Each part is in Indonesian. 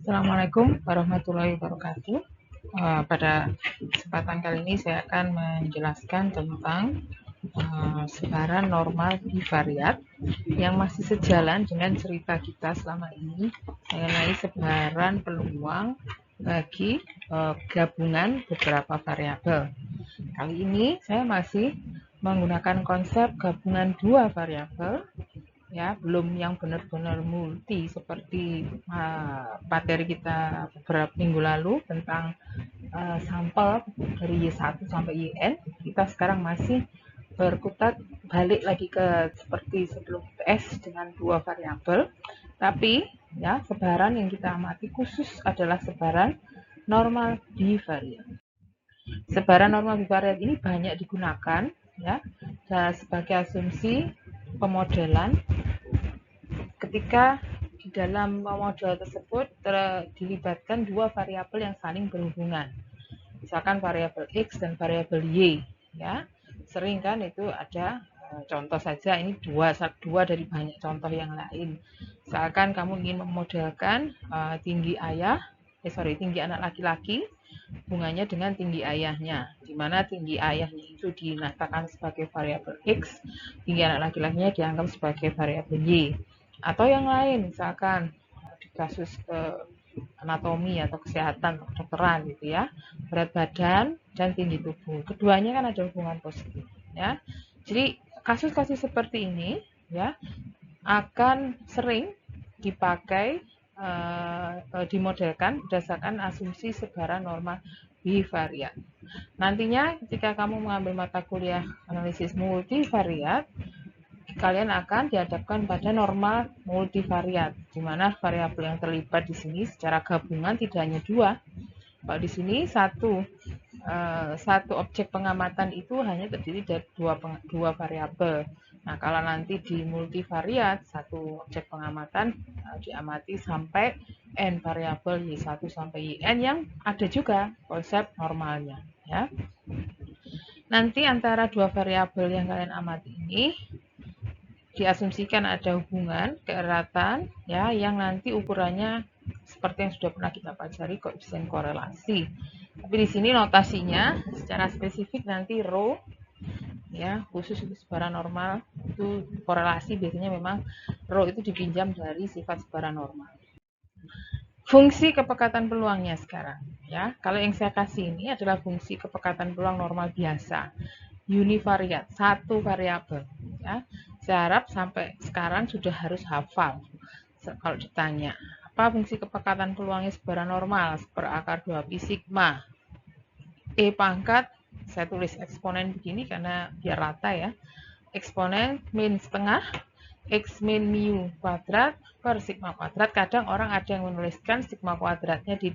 Assalamualaikum warahmatullahi wabarakatuh. Pada kesempatan kali ini saya akan menjelaskan tentang sebaran normal bivariat yang masih sejalan dengan cerita kita selama ini mengenai sebaran peluang bagi gabungan beberapa variabel. Kali ini saya masih menggunakan konsep gabungan dua variabel, ya, belum yang benar-benar multi seperti materi kita beberapa minggu lalu tentang sampel dari Y1 sampai YN. Kita sekarang masih berkutat balik lagi ke seperti sebelum PS dengan dua variabel, tapi ya sebaran yang kita amati khusus adalah sebaran normal bivariat. Sebaran normal bivariat ini banyak digunakan ya sebagai asumsi pemodelan ketika di dalam model tersebut dilibatkan dua variabel yang saling berhubungan. Misalkan variabel X dan variabel Y, ya. Sering kan itu ada contoh saja, ini dua dari banyak contoh yang lain. Misalkan kamu ingin memodelkan tinggi anak laki-laki hubungannya dengan tinggi ayahnya, di mana tinggi ayahnya itu dinyatakan sebagai variabel X, tinggi anak laki-lakinya dianggap sebagai variabel Y. Atau yang lain, misalkan di kasus anatomi atau kesehatan kedokteran gitu ya, berat badan dan tinggi tubuh, keduanya kan ada hubungan positif ya. Jadi kasus-kasus seperti ini ya akan sering dipakai dimodelkan berdasarkan asumsi sebaran normal bivariat. Nantinya ketika kamu mengambil mata kuliah analisis multivariat, kalian akan dihadapkan pada normal multivariat, di mana variabel yang terlibat di sini secara gabungan tidak hanya dua. Kalau di sini satu objek pengamatan itu hanya terdiri dari dua variabel. Nah, kalau nanti di multivariat, satu objek pengamatan diamati sampai n variabel Y1 sampai Yn yang ada juga konsep normalnya. Ya. Nanti antara dua variabel yang kalian amati ini diasumsikan ada hubungan keeratan ya yang nanti ukurannya seperti yang sudah pernah kita pelajari koefisien korelasi. Tapi di sini notasinya secara spesifik nanti rho ya, khusus untuk sebaran normal itu korelasi biasanya memang rho itu dipinjam dari sifat sebaran normal. Fungsi kepekatan peluangnya sekarang ya. Kalau yang saya kasih ini adalah fungsi kepekatan peluang normal biasa. Univariat, satu variabel ya. Saya harap sampai sekarang sudah harus hafal. Kalau ditanya, apa fungsi kepekatan peluangnya sebaran normal? Seperakar 2pi sigma. E pangkat, saya tulis eksponen begini karena biar rata ya. Eksponen min setengah, X min mu kuadrat per sigma kuadrat. Kadang orang ada yang menuliskan sigma kuadratnya di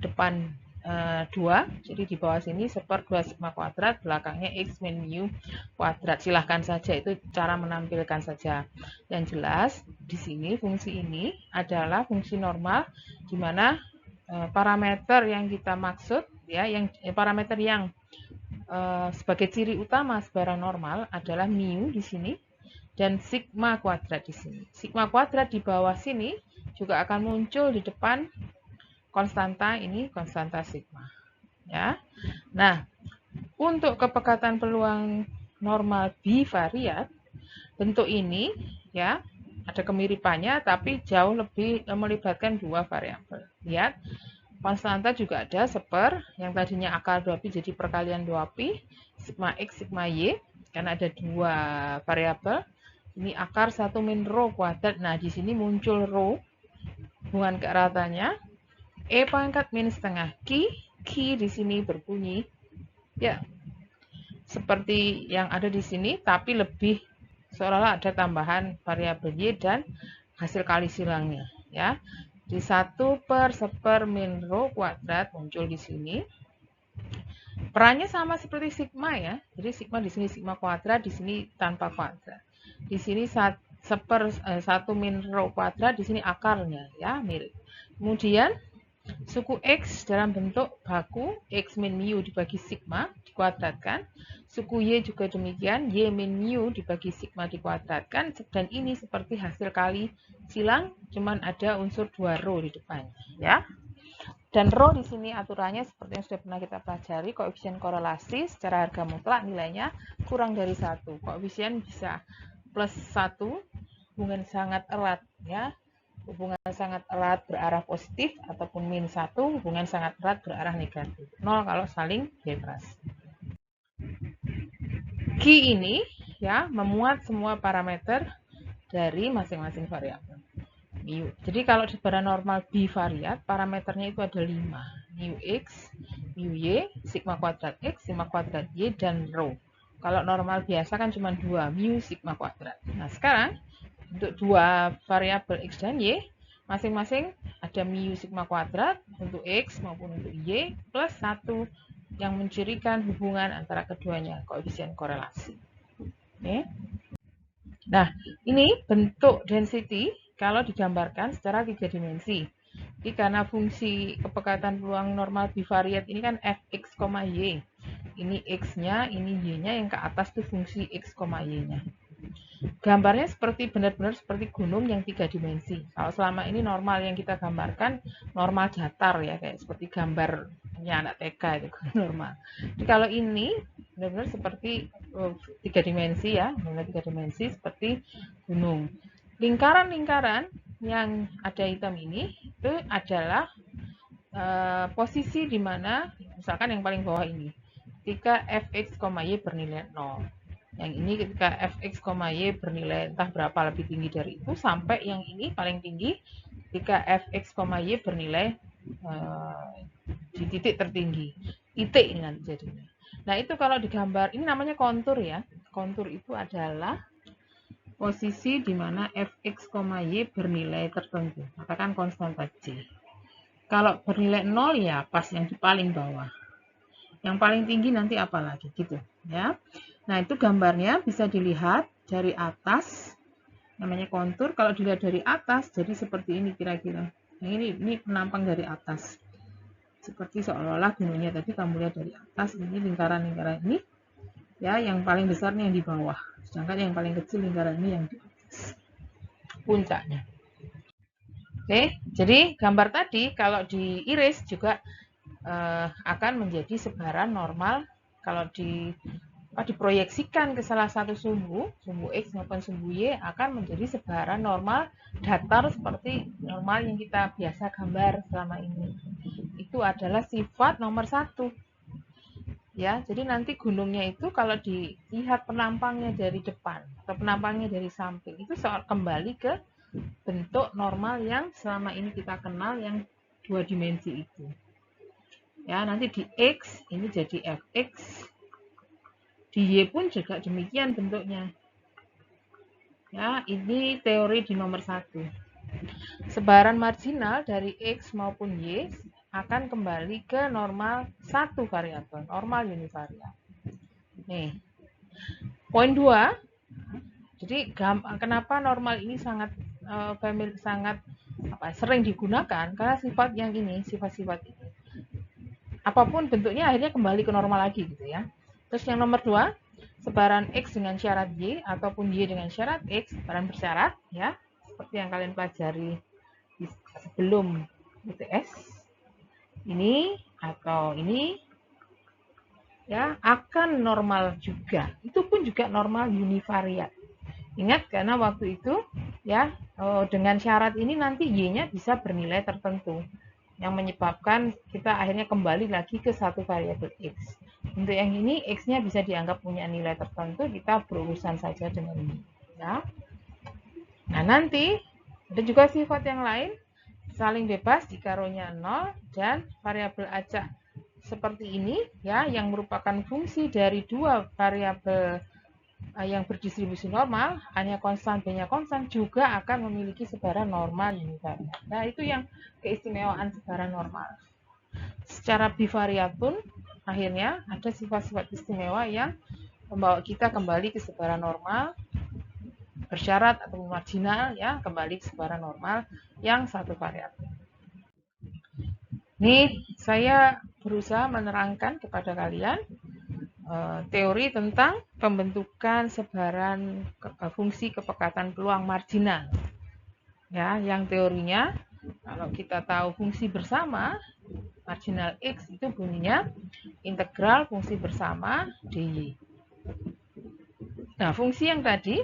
depan 2, jadi di bawah sini 1/2 sigma kuadrat, belakangnya X min mu kuadrat. Silahkan saja, itu cara menampilkan saja. Yang jelas di sini fungsi ini adalah fungsi normal di mana parameter yang kita maksud ya, parameter yang sebagai ciri utama sebaran normal adalah mu di sini dan sigma kuadrat di sini. Sigma kuadrat di bawah sini juga akan muncul di depan konstanta ini, konstanta sigma. Ya. Nah, untuk kepekatan peluang normal bivariat, bentuk ini ya ada kemiripannya tapi jauh lebih melibatkan dua variabel. Lihat, konstanta juga ada yang tadinya akar 2pi jadi perkalian 2pi, sigma X, sigma Y, karena ada dua variabel. Ini akar 1 min rho kuadrat. Nah, di sini muncul rho, hubungan keeratannya E pangkat min setengah Ki di sini berbunyi ya seperti yang ada di sini, tapi lebih seolah-olah ada tambahan variabel Y dan hasil kali silangnya ya. Di 1/1 min rho kuadrat muncul di sini. Perannya sama seperti sigma ya. Jadi sigma di sini sigma kuadrat, di sini tanpa kuadrat. Di sini 1 min rho kuadrat, di sini akarnya ya, mirip. Kemudian Suku X dalam bentuk baku, X min mu dibagi sigma dikuadratkan. Suku Y juga demikian, Y min mu dibagi sigma dikuadratkan. Dan ini seperti hasil kali silang, cuman ada unsur 2 rho di depannya. Ya. Dan rho di sini aturannya seperti yang sudah pernah kita pelajari, koefisien korelasi secara harga mutlak nilainya kurang dari 1. Koefisien bisa plus 1, hubungan sangat erat ya. Hubungan sangat erat berarah positif ataupun min 1, hubungan sangat erat berarah negatif. 0 kalau saling bebas. Q ini ya memuat semua parameter dari masing-masing variabel. Mu. Jadi kalau sebaran normal bivariat, parameternya itu ada 5. Mu X, mu Y, sigma kuadrat X, sigma kuadrat Y, dan rho. Kalau normal biasa kan cuma 2, mu sigma kuadrat. Nah sekarang untuk dua variabel X dan Y, masing-masing ada mu sigma kuadrat untuk X maupun untuk Y plus 1 yang mencirikan hubungan antara keduanya, koefisien korelasi. Oke. Nah, ini bentuk density kalau digambarkan secara 3 dimensi. Jadi karena fungsi kepekatan peluang normal bivariat ini kan fx, y. Ini x-nya, ini y-nya, yang ke atas itu fungsi x, y-nya. Gambarnya seperti benar-benar seperti gunung yang 3 dimensi. Kalau selama ini normal yang kita gambarkan normal datar ya, kayak seperti gambarnya anak TK itu normal. Jadi kalau ini benar-benar seperti 3 dimensi ya, benar 3 dimensi seperti gunung. Lingkaran-lingkaran yang ada hitam ini itu adalah posisi di mana misalkan yang paling bawah ini ketika fx, y bernilai 0. Yang ini ketika fx, y bernilai entah berapa lebih tinggi dari itu, sampai yang ini paling tinggi ketika fx, y bernilai di titik tertinggi. Titik ini nanti jadinya. Nah itu kalau digambar, ini namanya kontur ya. Kontur itu adalah posisi di mana fx, y bernilai tertentu. Katakan konstanta C. Kalau bernilai 0 ya pas yang di paling bawah. Yang paling tinggi nanti apa lagi gitu ya. Nah, itu gambarnya bisa dilihat dari atas, namanya kontur. Kalau dilihat dari atas jadi seperti ini kira-kira. Nah, ini penampang dari atas. Seperti seolah-olah gunungnya tadi kamu lihat dari atas, ini lingkaran-lingkaran ini ya, yang paling besar nih yang di bawah. Sedangkan yang paling kecil lingkaran ini yang di atas. Puncaknya. Oke, jadi gambar tadi kalau diiris juga akan menjadi sebaran normal kalau diproyeksikan ke salah satu sumbu X maupun sumbu Y akan menjadi sebaran normal datar seperti normal yang kita biasa gambar selama ini. Itu adalah sifat nomor 1. Ya, jadi nanti gunungnya itu kalau dilihat penampangnya dari depan atau penampangnya dari samping itu kembali ke bentuk normal yang selama ini kita kenal yang 2 dimensi itu. Ya, nanti di X ini jadi fx, di Y pun juga demikian bentuknya. Ya, ini teori di nomor 1. Sebaran marginal dari X maupun Y akan kembali ke normal satu variabel, normal univariat. Nih, poin 2. Jadi kenapa normal ini sangat sering digunakan karena sifat yang ini, sifat-sifat ini. Apapun bentuknya akhirnya kembali ke normal lagi gitu ya. Terus yang nomor 2, sebaran X dengan syarat Y ataupun Y dengan syarat X, sebaran bersyarat ya, seperti yang kalian pelajari sebelum UTS ini atau ini ya, akan normal juga. Itu pun juga normal univariat. Ingat karena waktu itu ya, dengan syarat ini nanti Y-nya bisa bernilai tertentu yang menyebabkan kita akhirnya kembali lagi ke satu variabel X. Untuk yang ini X-nya bisa dianggap punya nilai tertentu, kita berurusan saja dengan ini ya. Nah nanti ada juga sifat yang lain, saling bebas jika rho-nya 0 dan variabel acak seperti ini ya, yang merupakan fungsi dari dua variabel yang berdistribusi normal, hanya konstan, B-nya konstan, juga akan memiliki sebaran normal univariat. Nah, itu yang keistimewaan sebaran normal. Secara bivariat pun, akhirnya ada sifat-sifat istimewa yang membawa kita kembali ke sebaran normal, bersyarat atau marginal, ya, kembali ke sebaran normal yang satu variabel. Ini saya berusaha menerangkan kepada kalian teori tentang pembentukan sebaran fungsi kepekatan peluang marginal. Ya, yang teorinya kalau kita tahu fungsi bersama marginal X itu bunyinya integral fungsi bersama dy. Nah, fungsi yang tadi,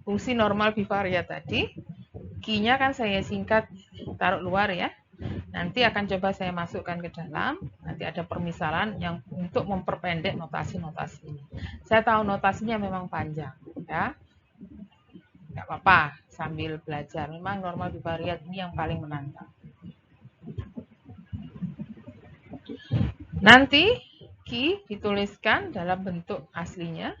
fungsi normal bivariat tadi, Q-nya kan saya singkat taruh luar ya. Nanti akan coba saya masukkan ke dalam, nanti ada permisalan yang untuk memperpendek notasi-notasi ini. Saya tahu notasinya memang panjang, ya. Nggak apa-apa, sambil belajar. Memang normal bivariat ini yang paling menantang. Nanti Q dituliskan dalam bentuk aslinya.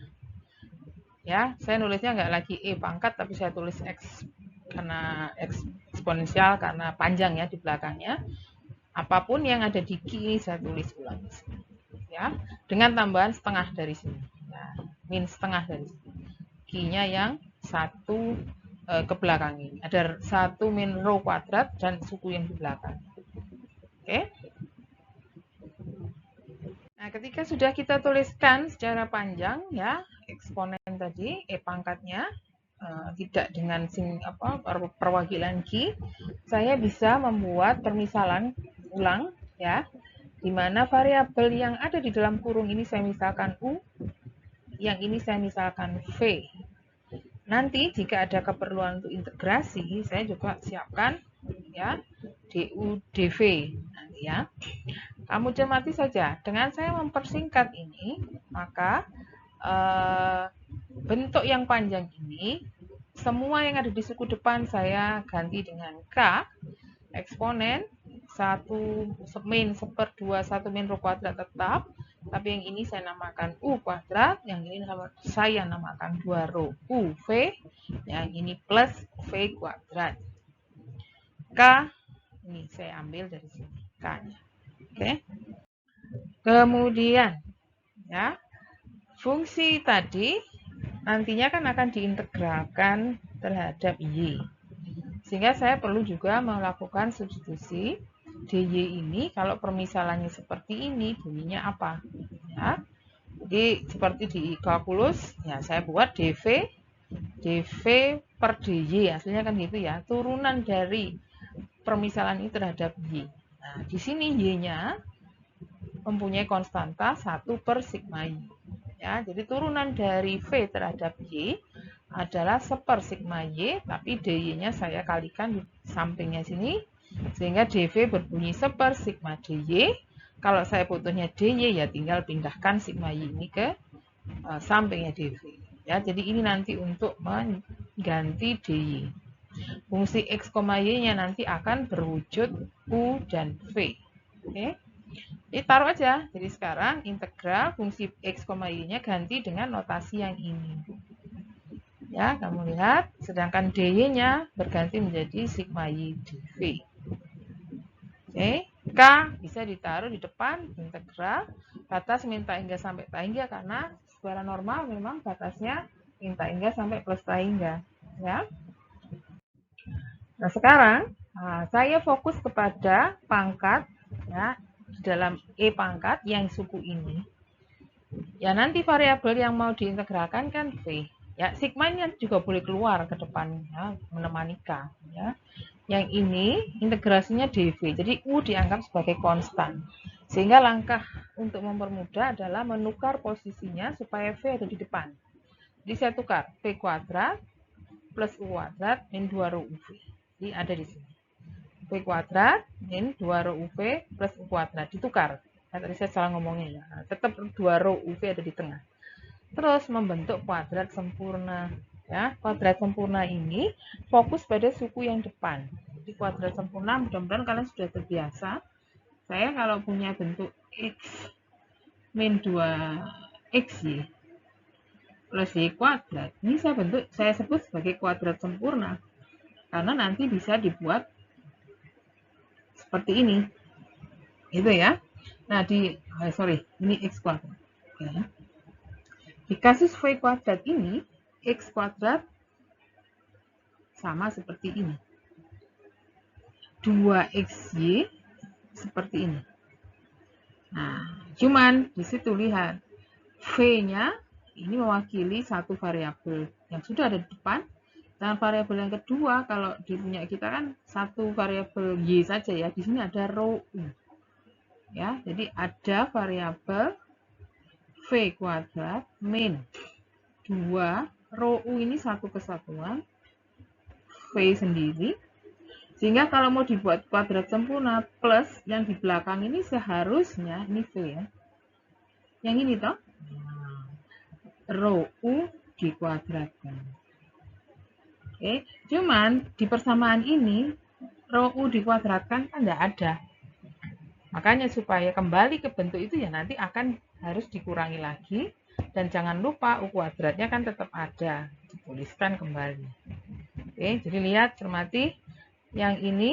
Ya, saya nulisnya nggak lagi E pangkat, tapi saya tulis X karena eksponensial, karena panjang ya di belakangnya. Apapun yang ada di Q ini saya tulis ulang. Ya, dengan tambahan setengah dari sini. Ya, min setengah dari sini. Q-nya yang satu ke belakang ini. Ada 1 min rho kuadrat dan suku yang di belakang. Oke. Nah, ketika sudah kita tuliskan secara panjang ya, eksponen tadi E pangkatnya tidak dengan perwakilan Q, saya bisa membuat permisalan ulang ya, di mana variabel yang ada di dalam kurung ini saya misalkan U, yang ini saya misalkan V. Nanti jika ada keperluan untuk integrasi, saya juga siapkan ya du dv nanti ya. Kamu cermati saja, dengan saya mempersingkat ini, maka bentuk yang panjang ini, semua yang ada di suku depan saya ganti dengan K, eksponen 1 min 1/2 1 min rho kuadrat tetap, tapi yang ini saya namakan U kuadrat, yang ini saya namakan 2 rho UV, yang ini plus V kuadrat. K, ini saya ambil dari sini, K-nya. Oke. Kemudian, ya, fungsi tadi nantinya kan akan diintegralkan terhadap Y. Sehingga saya perlu juga melakukan substitusi. dy ini kalau permisalannya seperti ini, bunyinya apa? Ya. Jadi seperti di kalkulus, ya saya buat dv per dy, hasilnya kan gitu ya, turunan dari permisalan ini terhadap y. Nah, di sini y-nya mempunyai konstanta 1 per sigma y. Ya, jadi turunan dari v terhadap y adalah 1 per sigma y, tapi dy-nya saya kalikan di sampingnya sini, sehingga dv berbunyi 1 per sigma dy. Kalau saya butuhnya dy, ya tinggal pindahkan sigma y ini ke sampingnya dv. Ya, jadi ini nanti untuk mengganti dy. Fungsi x, y-nya nanti akan berwujud u dan v. Oke. Jadi taruh aja. Jadi sekarang integral fungsi x, y-nya ganti dengan notasi yang ini. Ya, kamu lihat, sedangkan dy-nya berganti menjadi sigma y dv. Oke, K bisa ditaruh di depan integral batas min tak hingga sampai tak hingga, karena secara normal memang batasnya min tak hingga sampai plus tak hingga. Ya. Nah, sekarang saya fokus kepada pangkat ya, di dalam E pangkat yang suku ini. Ya, nanti variabel yang mau diintegralkan kan V. Ya, sigma-nya juga boleh keluar ke depan ya, menemani K ya. Yang ini integrasinya dv, jadi U dianggap sebagai konstan. Sehingga langkah untuk mempermudah adalah menukar posisinya supaya V ada di depan. Jadi saya tukar V kuadrat plus U kuadrat min 2 rho UV. Jadi ada di sini. V kuadrat min 2 rho UV plus U kuadrat. Ditukar. Nah, tadi saya salah ngomongnya ya. Nah, tetap 2 rho UV ada di tengah. Terus membentuk kuadrat sempurna. Ya, kuadrat sempurna ini fokus pada suku yang depan. Jadi kuadrat sempurna, mudah-mudahan kalian sudah terbiasa. Saya kalau punya bentuk x min 2xy plus y kuadrat, ini saya sebut sebagai kuadrat sempurna. Karena nanti bisa dibuat seperti ini. Gitu ya. Nah, ini x kuadrat. Ya. Di kasus v kuadrat ini, x kuadrat sama seperti ini. 2xy seperti ini. Nah, cuman di situ lihat V-nya ini mewakili satu variabel yang sudah ada di depan, dan variabel yang kedua kalau di punya kita kan satu variabel Y saja ya. Di sini ada row U. Ya, jadi ada variabel V kuadrat min 2 row U ini satu kesatuan V sendiri. Sehingga kalau mau dibuat kuadrat sempurna plus yang di belakang ini seharusnya ini V ya. Yang ini toh. Row U dikuadratkan. Oke, cuman di persamaan ini row U dikuadratkan kan tidak ada. Makanya supaya kembali ke bentuk itu ya nanti akan harus dikurangi lagi. Dan jangan lupa U kuadratnya kan tetap ada. Dituliskan kembali. Oke, jadi lihat, cermati. Yang ini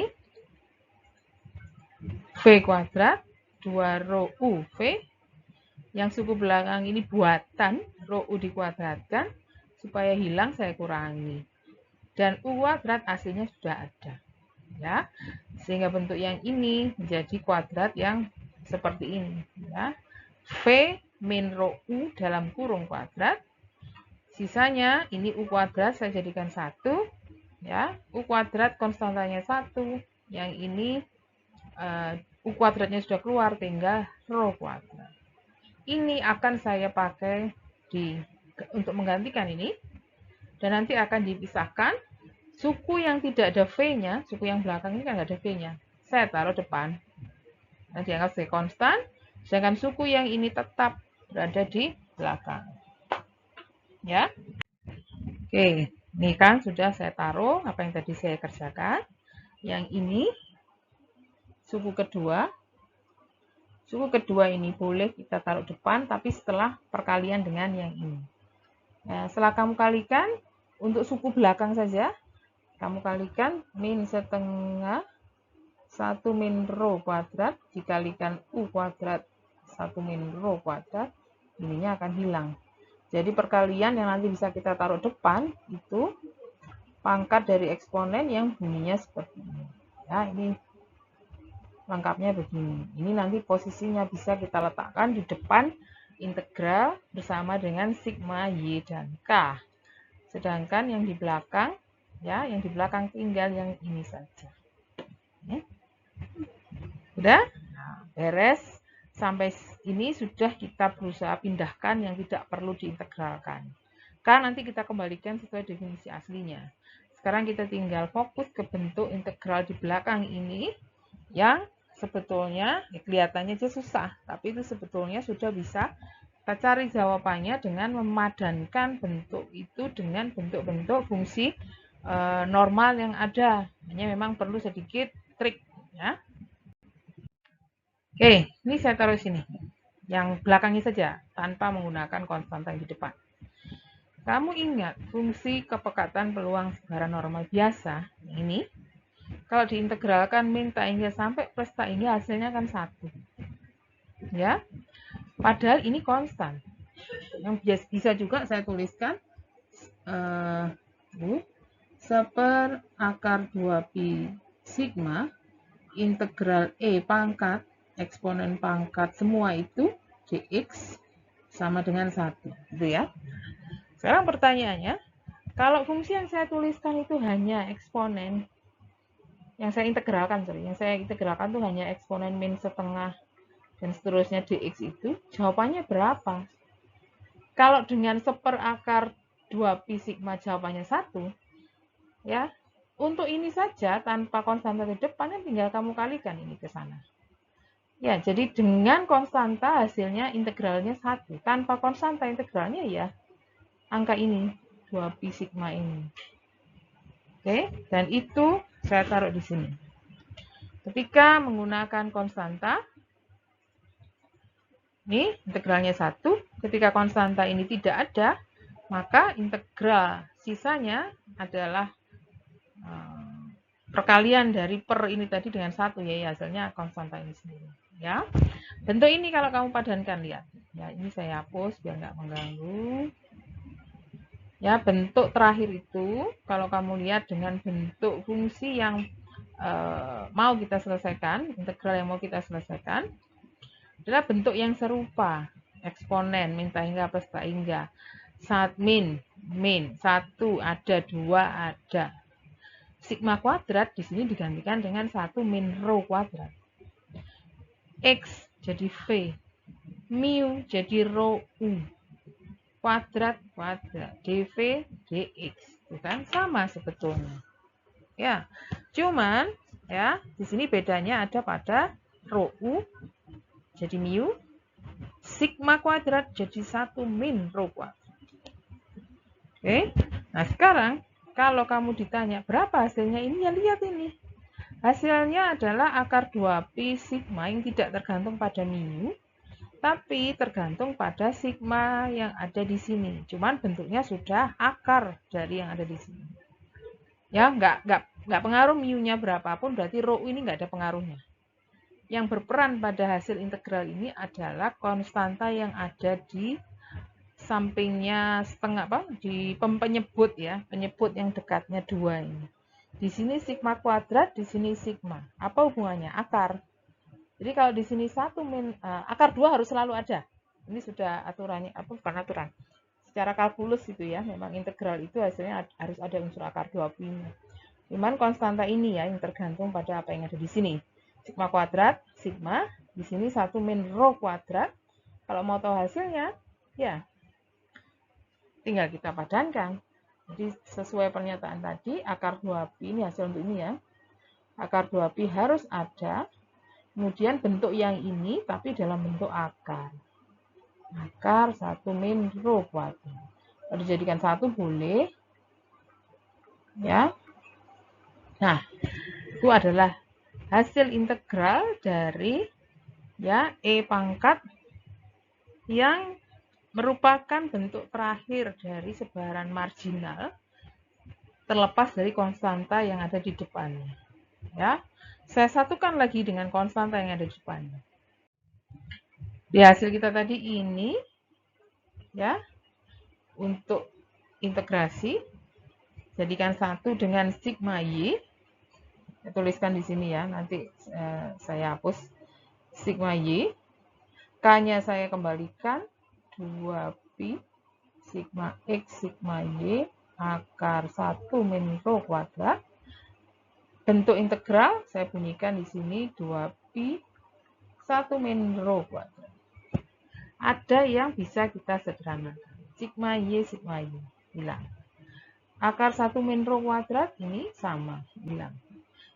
V kuadrat, 2 row U V. Yang suku belakang ini buatan, row U dikuadratkan. Supaya hilang saya kurangi. Dan U kuadrat aslinya sudah ada. Ya, sehingga bentuk yang ini menjadi kuadrat yang seperti ini. Ya. V min row U dalam kurung kuadrat. Sisanya ini U kuadrat saya jadikan 1. Ya, U kuadrat konstantanya 1. Yang ini U kuadratnya sudah keluar, tinggal row kuadrat. Ini akan saya pakai untuk menggantikan ini. Dan nanti akan dipisahkan. Suku yang tidak ada V-nya, suku yang belakang ini kan nggak ada V-nya. Saya taruh depan. Nah, dianggap sebagai konstan. Sedangkan suku yang ini tetap berada di belakang. Ya. Oke, ini kan sudah saya taruh apa yang tadi saya kerjakan. Yang ini suku kedua. Suku kedua ini boleh kita taruh depan, tapi setelah perkalian dengan yang ini. Nah, setelah kamu kalikan, untuk suku belakang saja, kamu kalikan min setengah 1 min row kuadrat dikalikan U kuadrat 1 min row kuadrat, ininya akan hilang. Jadi perkalian yang nanti bisa kita taruh depan itu pangkat dari eksponen yang bunyinya seperti ini. Ya, ini lengkapnya begini. Ini nanti posisinya bisa kita letakkan di depan integral bersama dengan sigma Y dan K. Sedangkan yang di belakang, ya, yang di belakang tinggal yang ini saja. Ya. Sudah? Nah, beres. Sampai ini sudah kita berusaha pindahkan yang tidak perlu diintegralkan. Kan nanti kita kembalikan sesuai definisi aslinya. Sekarang kita tinggal fokus ke bentuk integral di belakang ini yang sebetulnya ya kelihatannya aja susah, tapi itu sebetulnya sudah bisa kita cari jawabannya dengan memadankan bentuk itu dengan bentuk-bentuk fungsi normal yang ada. Hanya memang perlu sedikit trik ya. Oke, ini saya taruh sini. Yang belakangnya saja, tanpa menggunakan konstanta di depan. Kamu ingat fungsi kepekatan peluang segara normal biasa, ini, kalau diintegralkan min tak hingga sampai plus tak hingga hasilnya kan 1. Ya, padahal ini konstan. Yang bisa juga saya tuliskan, seper akar 2pi sigma, integral E pangkat, eksponen pangkat semua itu dx sama dengan 1, gitu ya. Sekarang pertanyaannya, kalau fungsi yang saya tuliskan itu hanya eksponen, yang saya integralkan itu hanya eksponen min setengah dan seterusnya dx itu, jawabannya berapa? Kalau dengan seper akar 2pi sigma jawabannya 1, ya, untuk ini saja tanpa konstanta di depannya tinggal kamu kalikan ini ke sana. Ya, jadi dengan konstanta hasilnya integralnya 1. Tanpa konstanta integralnya ya angka ini, 2pi sigma ini. Oke, dan itu saya taruh di sini. Ketika menggunakan konstanta, ini integralnya 1. Ketika konstanta ini tidak ada, maka integral sisanya adalah perkalian dari per ini tadi dengan 1, ya hasilnya konstanta ini sendiri. Ya, bentuk ini kalau kamu padankan, lihat. Ya, ini saya hapus biar nggak mengganggu. Ya, bentuk terakhir itu kalau kamu lihat dengan bentuk fungsi yang mau kita selesaikan, integral yang mau kita selesaikan adalah bentuk yang serupa, eksponen min tak hingga plus tak hingga. Min 1 ada, 2 ada. Sigma kuadrat di sini digantikan dengan 1 min rho kuadrat. X jadi V, mu jadi rho U, kuadrat dV dx, itu kan sama sebetulnya. Ya, cuman ya di sini bedanya ada pada rho U jadi mu, sigma kuadrat jadi 1 min rho kuadrat. Oke, nah sekarang kalau kamu ditanya berapa hasilnya ini, ya lihat ini. Hasilnya adalah akar 2pi sigma yang tidak tergantung pada mu, tapi tergantung pada sigma yang ada di sini. Cuman bentuknya sudah akar dari yang ada di sini. Ya, nggak pengaruh mu-nya berapapun, berarti rho ini nggak ada pengaruhnya. Yang berperan pada hasil integral ini adalah konstanta yang ada di sampingnya di penyebut ya, penyebut yang dekatnya 2 ini. Di sini sigma kuadrat, di sini sigma. Apa hubungannya? Akar. Jadi kalau di sini 1 min akar 2 harus selalu ada. Ini sudah aturannya, bukan aturan. Secara kalkulus itu ya, memang integral itu hasilnya harus ada unsur akar 2pi-nya. Cuman konstanta ini ya yang tergantung pada apa yang ada di sini. Sigma kuadrat, sigma, di sini 1 min rho kuadrat. Kalau mau tahu hasilnya, ya tinggal kita padankan. Jadi sesuai pernyataan tadi, akar 2pi, ini hasil untuk ini ya. Akar 2pi harus ada, kemudian bentuk yang ini, tapi dalam bentuk akar. Akar 1 min rho kuadrat. Kalau dijadikan 1 boleh. Ya. Nah, itu adalah hasil integral dari ya E pangkat yang merupakan bentuk terakhir dari sebaran marginal terlepas dari konstanta yang ada di depannya. Ya, saya satukan lagi dengan konstanta yang ada di depannya. Di hasil kita tadi ini, ya, untuk integrasi, jadikan 1 dengan sigma y. Saya tuliskan di sini ya, nanti saya hapus sigma y. K-nya saya kembalikan 2pi sigma x sigma y akar 1 min rho kuadrat. Bentuk integral saya bunyikan di sini 2pi 1 min rho kuadrat. Ada yang bisa kita sederhanakan. Sigma y hilang. Akar 1 min rho kuadrat ini sama, hilang.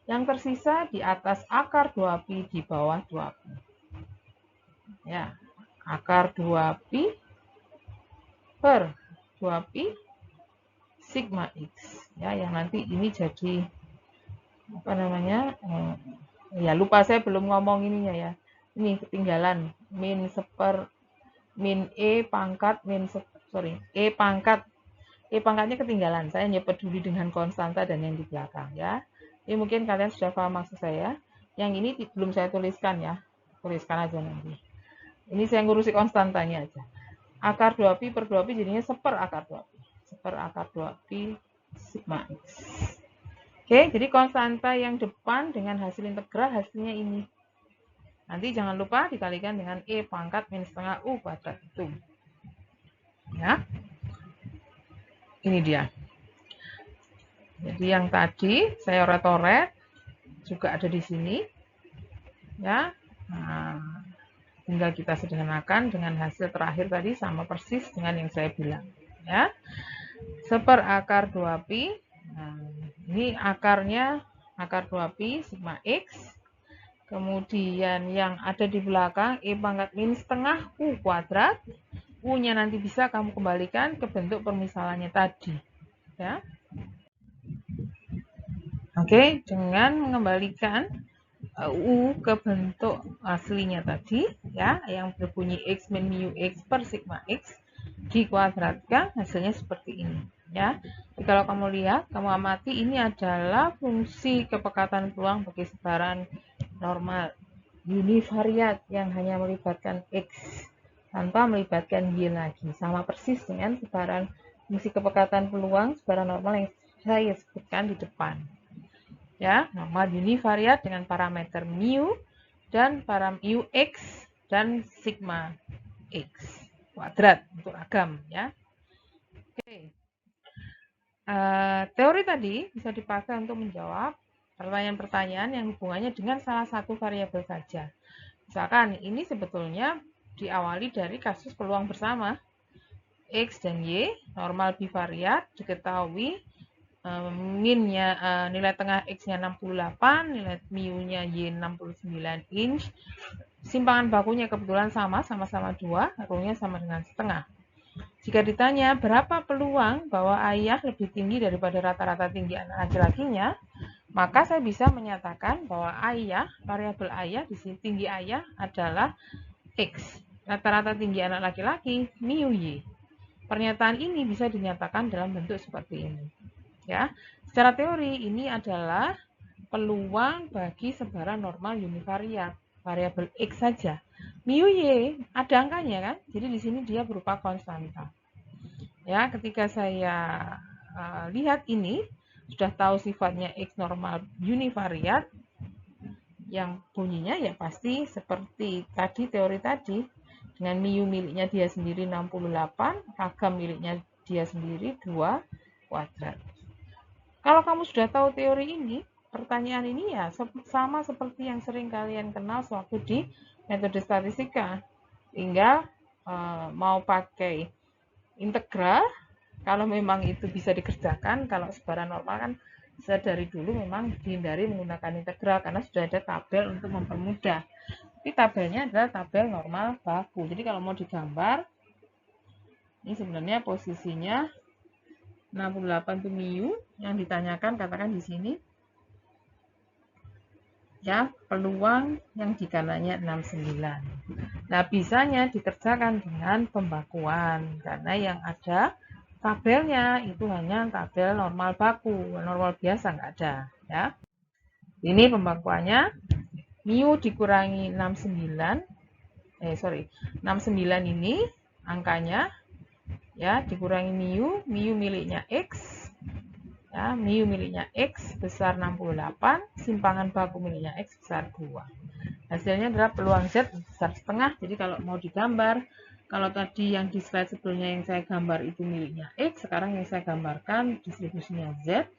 Yang tersisa di atas akar 2pi di bawah 2pi. Ya, akar 2pi per 2pi sigma x. Ya, yang nanti ini jadi apa namanya? Ya lupa saya belum ngomong ininya ya. Ini ketinggalan min e pangkat E pangkatnya ketinggalan. Saya hanya peduli dengan konstanta dan yang di belakang ya. Ini mungkin kalian sudah paham maksud saya. Yang ini belum saya tuliskan ya. Tuliskan aja nanti. Ini saya ngurusi konstantanya aja. Akar 2pi per 2pi jadinya seper akar 2pi. Seper akar 2pi sigma x. Oke, jadi konstanta yang depan dengan hasil integral hasilnya ini. Nanti jangan lupa dikalikan dengan E pangkat min setengah U kuadrat itu. Ya. Ini dia. Jadi yang tadi saya oret-oret juga ada di sini. Ya. Nah, tinggal kita sederhanakan dengan hasil terakhir tadi sama persis dengan yang saya bilang. Ya. Seper akar 2pi. Nah, ini akarnya akar 2pi sigma x. Kemudian yang ada di belakang E pangkat min setengah U kuadrat. U-nya nanti bisa kamu kembalikan ke bentuk permisalannya tadi. Ya. Oke, dengan mengembalikan U ke bentuk aslinya tadi, ya, yang berbunyi X min mu X per sigma X dikuadratkan, hasilnya seperti ini. Ya, jadi kalau kamu lihat, kamu amati ini adalah fungsi kepekatan peluang bagi sebaran normal univariat yang hanya melibatkan X tanpa melibatkan Y lagi. Sama persis dengan sebaran fungsi kepekatan peluang sebaran normal yang saya sebutkan di depan. Ya, normal univariat dengan parameter mu dan mu x dan sigma x kuadrat untuk ragam ya. Oke. Teori tadi bisa dipakai untuk menjawab pertanyaan-pertanyaan yang hubungannya dengan salah satu variabel saja. Misalkan ini sebetulnya diawali dari kasus peluang bersama. X dan Y, normal bivariat, diketahui minnya nilai tengah X-nya 68, nilai mu-nya Y 69 inch. Simpangan bakunya kebetulan sama-sama 2, rho-nya sama dengan setengah. Jika ditanya berapa peluang bahwa ayah lebih tinggi daripada rata-rata tinggi anak laki-lakinya, maka saya bisa menyatakan bahwa ayah, variabel ayah di sini tinggi ayah adalah X. Rata-rata tinggi anak laki-laki mu Y. Pernyataan ini bisa dinyatakan dalam bentuk seperti ini. Ya, secara teori ini adalah peluang bagi sebaran normal univariat, variabel X saja. Mu Y ada angkanya kan? Jadi di sini dia berupa konstanta. Ya, ketika saya lihat ini sudah tahu sifatnya X normal univariat, yang bunyinya ya pasti seperti tadi teori tadi. Dengan mu miliknya dia sendiri 68, ragam miliknya dia sendiri 2 kuadrat. Kalau kamu sudah tahu teori ini, pertanyaan ini ya sama seperti yang sering kalian kenal sewaktu di metode statistika. Tinggal mau pakai integral, kalau memang itu bisa dikerjakan, kalau sebaran normal kan dari dulu memang dihindari menggunakan integral karena sudah ada tabel untuk mempermudah. Tapi tabelnya adalah tabel normal baku. Jadi kalau mau digambar, ini sebenarnya posisinya 68 itu mu, yang ditanyakan katakan di sini. Ya, peluang yang di kanannya 69. Nah, bisanya dikerjakan dengan pembakuan karena yang ada tabelnya itu hanya tabel normal baku, normal biasa nggak ada, ya. Ini pembakuannya, mu dikurangi 69 ini angkanya ya dikurangi mu miliknya X ya, mu miliknya X besar 68, simpangan baku miliknya X besar 2. Hasilnya adalah peluang Z besar setengah. Jadi kalau mau digambar, kalau tadi yang di slide sebelumnya yang saya gambar itu miliknya X, sekarang yang saya gambarkan distribusinya Z,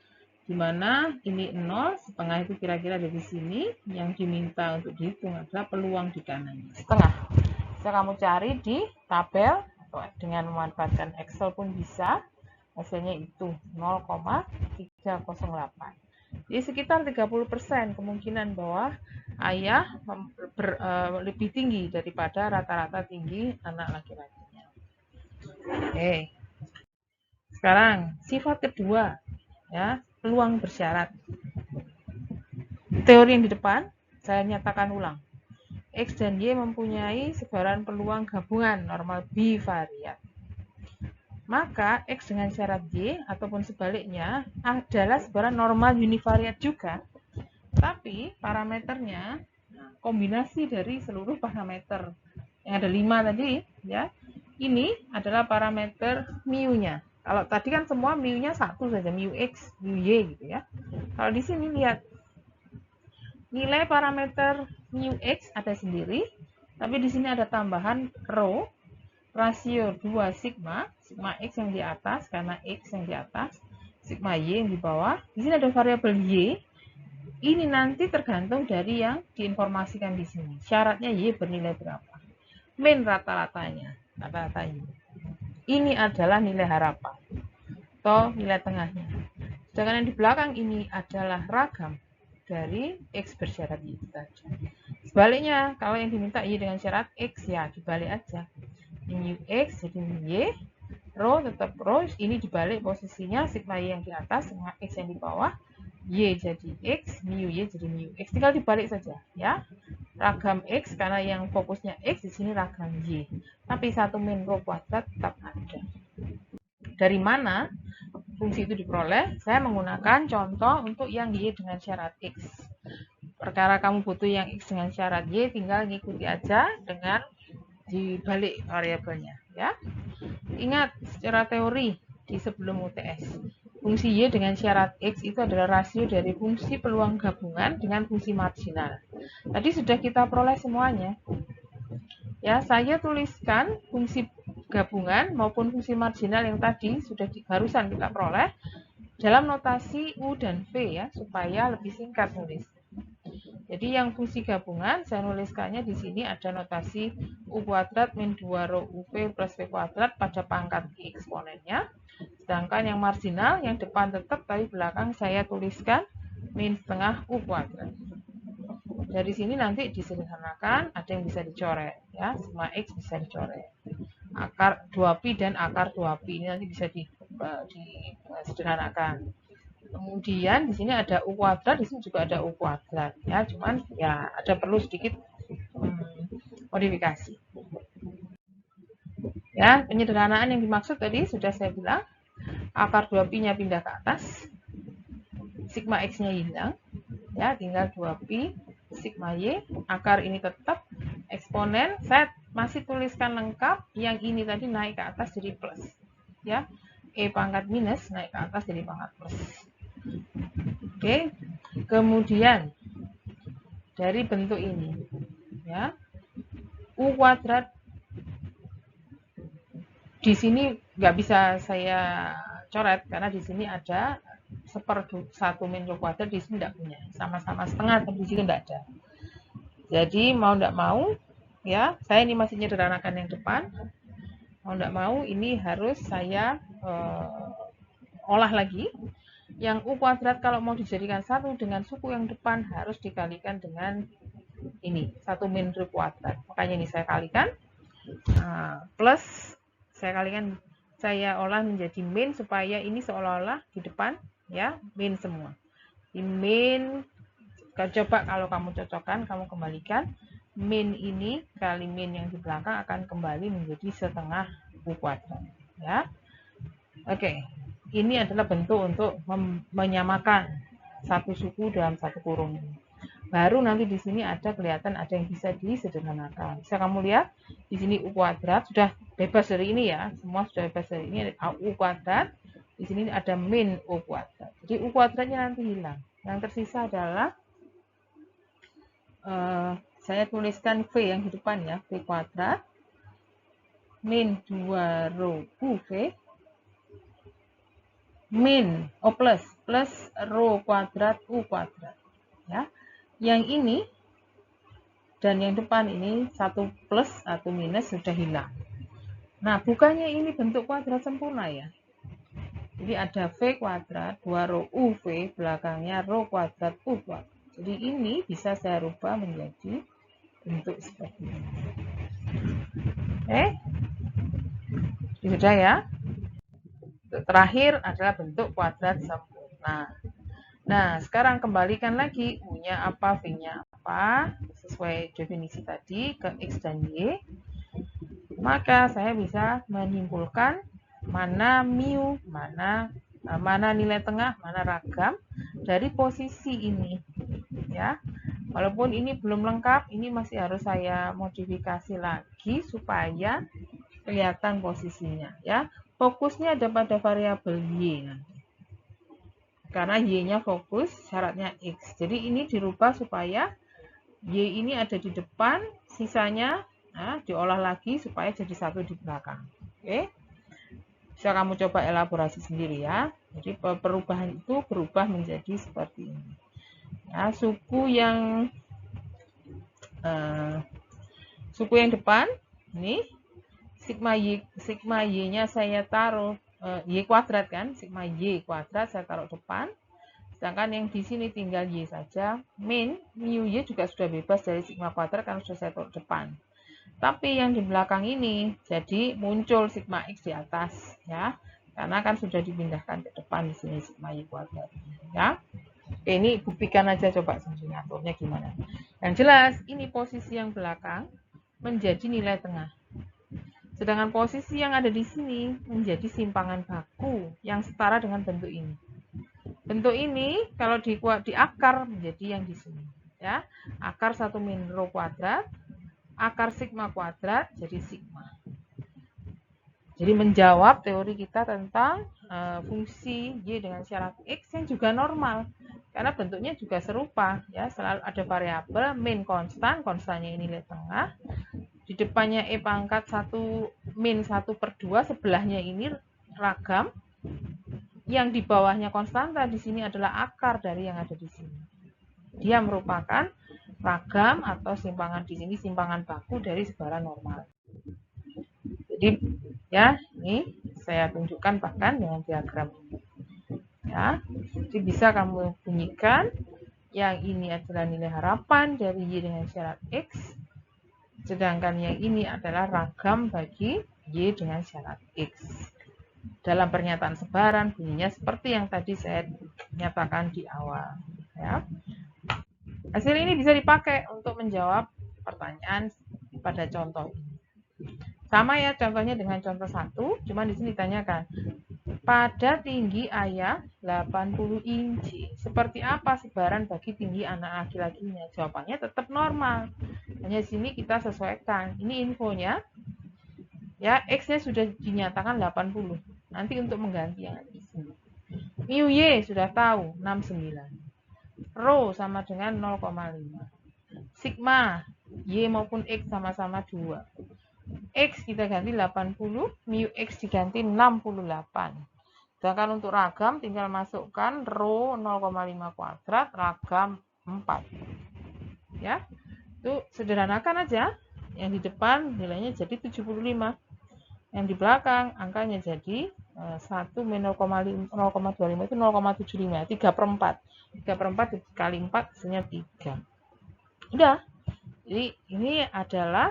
di mana ini 0, setengah itu kira-kira dari sini, yang diminta untuk dihitung adalah peluang di kanannya, setengah. Bisa kamu cari di tabel, atau dengan memanfaatkan Excel pun bisa, hasilnya itu 0,308. Jadi sekitar 30% kemungkinan bahwa ayah lebih tinggi daripada rata-rata tinggi anak laki-lakinya. Oke. Sekarang, sifat kedua, ya, peluang bersyarat. Teori yang di depan, saya nyatakan ulang. X dan Y mempunyai sebaran peluang gabungan normal bivariat. Maka X dengan syarat Y ataupun sebaliknya adalah sebaran normal univariat juga. Tapi parameternya kombinasi dari seluruh parameter. Yang ada 5 tadi, ya. Ini adalah parameter mu-nya. Kalau tadi kan semua mu-nya satu saja, mu X, mu Y gitu ya. Kalau di sini lihat nilai parameter mu X ada sendiri, tapi di sini ada tambahan rho, rasio 2 sigma X yang di atas karena X yang di atas, sigma Y yang di bawah. Di sini ada variabel Y. Ini nanti tergantung dari yang diinformasikan di sini. Syaratnya Y bernilai berapa? Min rata-ratanya, rata-ratanya. Ini adalah nilai harapan atau nilai tengahnya. Sedangkan yang di belakang ini adalah ragam dari X bersyarat Y tadi. Sebaliknya, kalau yang diminta Y dengan syarat X, ya dibalik aja. Mu X jadi mu Y, rho tetap rho, ini dibalik posisinya, sigma Y yang di atas, sigma X yang di bawah, Y jadi X, mu Y jadi mu X. Tinggal dibalik saja, ya. Ragam X, karena yang fokusnya X, di sini ragam Y. Tapi satu min rho kuadrat tetap ada. Dari mana fungsi itu diperoleh? Saya menggunakan contoh untuk yang Y dengan syarat X. Perkara kamu butuh yang X dengan syarat Y, tinggal ngikuti aja dengan dibalik variabelnya, ya. Ingat secara teori di sebelum UTS, Fungsi Y dengan syarat X itu adalah rasio dari fungsi peluang gabungan dengan fungsi marginal. Tadi sudah kita peroleh semuanya. Ya, saya tuliskan fungsi gabungan maupun fungsi marginal yang tadi sudah barusan kita peroleh dalam notasi U dan V ya, supaya lebih singkat nulis. Jadi yang fungsi gabungan saya nuliskannya di sini ada notasi U kuadrat min 2 rho UV plus V kuadrat pada pangkat I eksponennya. Sedangkan yang marginal yang depan tetap tapi belakang saya tuliskan min setengah U kuadrat. Dari sini nanti disederhanakan, ada yang bisa dicoret ya, sigma X bisa dicoret. Akar 2pi dan akar 2pi ini nanti bisa disederhanakan. Kemudian di sini ada U kuadrat, di sini juga ada U kuadrat ya, cuman ya ada perlu sedikit modifikasi. Ya, penyederhanaan yang dimaksud tadi sudah saya bilang, akar 2pi-nya pindah ke atas, sigma X-nya hilang, ya tinggal 2pi sigma Y, akar ini tetap, eksponen saya masih tuliskan lengkap, yang ini tadi naik ke atas jadi plus, ya, E pangkat minus naik ke atas jadi pangkat plus. Oke, kemudian dari bentuk ini, ya, U kuadrat di sini nggak bisa saya coret karena di sini ada 1/1 min rho kuadrat, di sini tidak punya, sama-sama setengah tapi di sini tidak ada. Jadi mau tidak mau ya, saya ini masih menyederhanakan yang depan, mau tidak mau ini harus saya olah lagi. Yang U kuadrat kalau mau dijadikan satu dengan suku yang depan harus dikalikan dengan ini 1 min rho kuadrat, makanya ini saya kalikan plus saya kalikan, saya olah menjadi min supaya ini seolah-olah di depan ya, min semua. Di min, coba kalau kamu cocokkan, kamu kembalikan min ini kali min yang di belakang akan kembali menjadi setengah U kuadrat ya. Oke, ini adalah bentuk untuk menyamakan satu suku dalam satu kurung. Baru nanti di sini ada kelihatan ada yang bisa disederhanakan. Bisa kamu lihat di sini U kuadrat sudah bebas dari ini ya, semua sudah bebas dari ini, ada U kuadrat, di sini ada min U kuadrat. Jadi U kuadratnya nanti hilang. Yang tersisa adalah saya tuliskan V yang di depan ya, V kuadrat min 2 rho UV min plus rho kuadrat U kuadrat ya. Yang ini dan yang depan ini 1 plus 1 minus sudah hilang. Nah, bukannya ini bentuk kuadrat sempurna ya. Jadi ada V kuadrat 2 rho UV, belakangnya rho kuadrat U kuadrat. Jadi ini bisa saya rubah menjadi bentuk seperti ini. Oke, sudah ya. Terakhir adalah bentuk kuadrat sempurna. Nah, sekarang kembalikan lagi U-nya apa, V-nya apa, sesuai definisi tadi ke X dan Y. Maka saya bisa menyimpulkan mana mu, mana nilai tengah, mana ragam dari posisi ini. Ya, walaupun ini belum lengkap, ini masih harus saya modifikasi lagi supaya kelihatan posisinya. Ya, fokusnya ada pada variabel Y nanti. Karena Y-nya fokus, syaratnya X. Jadi ini dirubah supaya Y ini ada di depan, sisanya diolah lagi supaya jadi satu di belakang. Oke, bisa kamu coba elaborasi sendiri ya. Jadi perubahan itu berubah menjadi seperti ini. Ya, suku yang depan ini sigma Y-nya saya taruh Y kuadrat kan, sigma Y kuadrat saya taruh depan. Sedangkan yang di sini tinggal Y saja, min mu Y juga sudah bebas dari sigma kuadrat kan sudah saya taruh depan. Tapi yang di belakang ini jadi muncul sigma X di atas ya, karena kan sudah dipindahkan ke depan di sini sigma Y kuadrat ya. Oke, ini buktikan aja coba sendiri aturnya gimana. Yang jelas ini posisi yang belakang menjadi nilai tengah. Sedangkan posisi yang ada di sini menjadi simpangan baku yang setara dengan bentuk ini. Bentuk ini kalau di akar menjadi yang di sini ya. Akar 1 min rho kuadrat, akar sigma kuadrat jadi sigma. Jadi menjawab teori kita tentang fungsi Y dengan syarat X yang juga normal. Karena bentuknya juga serupa, ya, selalu ada variabel min konstan, konstannya ini nilai tengah. Di depannya E pangkat 1 min 1/2, sebelahnya ini ragam. Yang di bawahnya konstanta di sini adalah akar dari yang ada di sini. Dia merupakan ragam atau simpangan di sini simpangan baku dari sebaran normal. Jadi ya, ini saya tunjukkan bahkan dengan diagram ini. Ya, jadi bisa kamu bunyikan yang ini adalah nilai harapan dari Y dengan syarat X, sedangkan yang ini adalah ragam bagi Y dengan syarat X. Dalam pernyataan sebaran bunyinya seperti yang tadi saya nyatakan di awal. Ya. Hasil ini bisa dipakai untuk menjawab pertanyaan pada contoh ini. Sama ya contohnya dengan contoh 1, cuma di sini ditanyakan pada tinggi ayah 80 inci, seperti apa sebaran bagi tinggi anak laki-lakinya? Jawabannya tetap normal. Hanya di sini kita sesuaikan. Ini infonya. Ya, X-nya sudah dinyatakan 80. Nanti untuk mengganti yang ada di sini. Mu Y sudah tahu 69. Rho sama dengan 0,5. Sigma Y maupun X sama-sama 2. X kita ganti 80, mu X diganti 68. Sedangkan untuk ragam tinggal masukkan rho 0,5 kuadrat, ragam 4. Ya, itu sederhanakan aja. Yang di depan nilainya jadi 75. Yang di belakang angkanya jadi 1 min 0,25 itu 0,75, 3/4. 3/4 dikali 4 hasilnya 3. Udah. Jadi ini adalah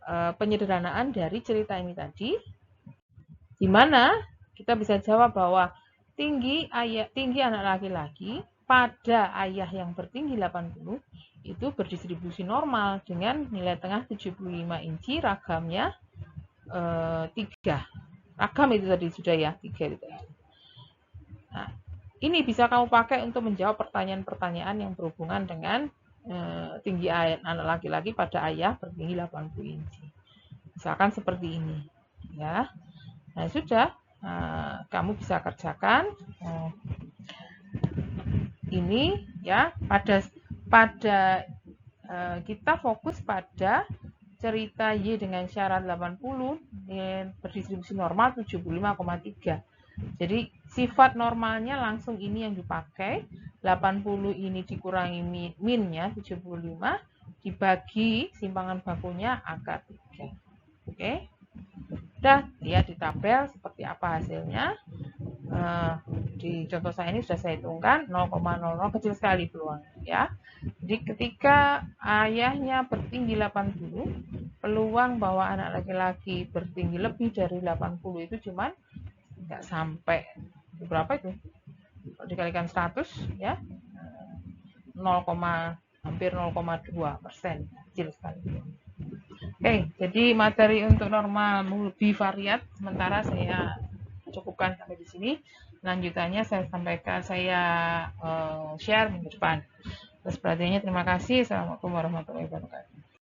penyederhanaan dari cerita ini tadi, di mana kita bisa jawab bahwa tinggi anak laki-laki pada ayah yang bertinggi 80 itu berdistribusi normal dengan nilai tengah 75 inci, ragamnya 3. Ragam itu tadi sudah ya, 3 itu. Nah, ini bisa kamu pakai untuk menjawab pertanyaan-pertanyaan yang berhubungan dengan tinggi anak laki-laki pada ayah bertinggi 80 inci. Misalkan seperti ini, ya. Nah, sudah, kamu bisa kerjakan ini, ya. Pada kita fokus pada cerita Y dengan syarat 80 berdistribusi normal 75,3. Jadi sifat normalnya langsung ini yang dipakai. 80 ini dikurangi minnya 75 dibagi simpangan bakunya akar 3. Oke. Udah lihat di tabel seperti apa hasilnya. Di contoh saya ini sudah saya hitungkan 0,00, kecil sekali peluang, ya. Jadi ketika ayahnya bertinggi 80, peluang bahwa anak laki-laki bertinggi lebih dari 80 itu cuman nggak sampai berapa itu? Kalau dikalikan 100, ya, 0, hampir 0,2%, kecil sekali. Oke, jadi materi untuk normal lebih variat. Sementara saya cukupkan sampai di sini. Lanjutannya saya sampaikan, saya share minggu depan. Atas perhatiannya terima kasih. Assalamualaikum warahmatullahi wabarakatuh.